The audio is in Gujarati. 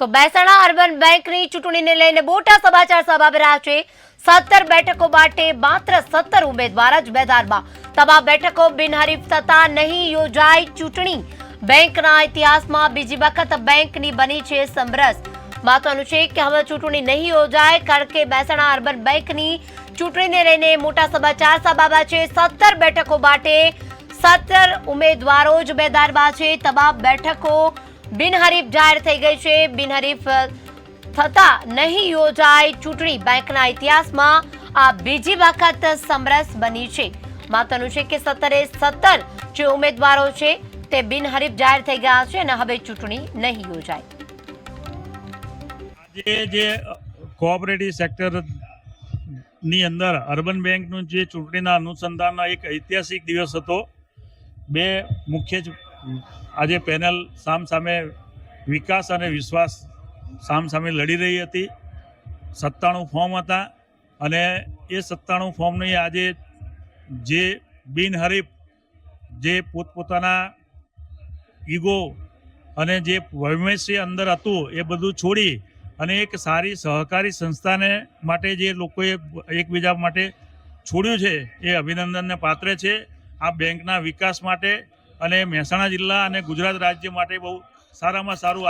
તો મહેસાણા અર્બન બેંકની ચૂંટણીને લઈને મોટા સમાચાર સામે રહ્યા છે। 17 બેઠકો માટે માત્ર 17 ઉમેદવાર જ મેદાનમાં। તમામ બેઠકો બિનહરીફ થતા નહીં યોજાય ચૂંટણી। બેંકના ઇતિહાસમાં બીજી વખત બેંકની બની છે સમરસ। મહત્વનું છે કે હવે ચૂંટણી નહીં યોજાય, કારણ કે મહેસાણા અર્બન બેંકની ચૂંટણીને લઈને મોટા સમાચાર સામે આવ્યા છે। 17 બેઠકો માટે 17 ઉમેદવારો જ મેદાનમાં છે। તમામ બેઠકો બિનહરીફ જાહેર થઈ ગઈ છે। બિનહરીફ થતા નહીં યોજાય ચૂંટણી। બેંકના ઇતિહાસમાં આ બીજી વખત સમરસ બની છે। મહત્વનું છે કે 17 જે ઉમેદવારો છે તે બિનહરીફ જાહેર થઈ ગયા છે અને હવે ચૂંટણી નહીં યોજાય। આજે જે કોઓપરેટિવ સેક્ટર ની અંદર અર્બન બેંકનું જે ચૂંટણીના અનુસંધાનનો એક ઐતિહાસિક દિવસ હતો। બે મુખ્ય આજે પેનલ સામસામે વિકાસ અને વિશ્વાસ સામસામે લડી રહી હતી। 97 ફોર્મ હતા અને એ 97 ફોર્મની આજે જે બિનહરીફ જે પોતપોતાના ઈગો અને જે વૈમનસ્ય અંદર હતું એ બધું છોડી અને એક સારી સહકારી સંસ્થાને માટે જે લોકોએ એકબીજા માટે છોડ્યું છે એ અભિનંદનને પાત્ર છે। આ બેંકના વિકાસ માટે અને મહેસાણા જિલ્લા અને ગુજરાત રાજ્ય માટે બહુ સારામાં સારું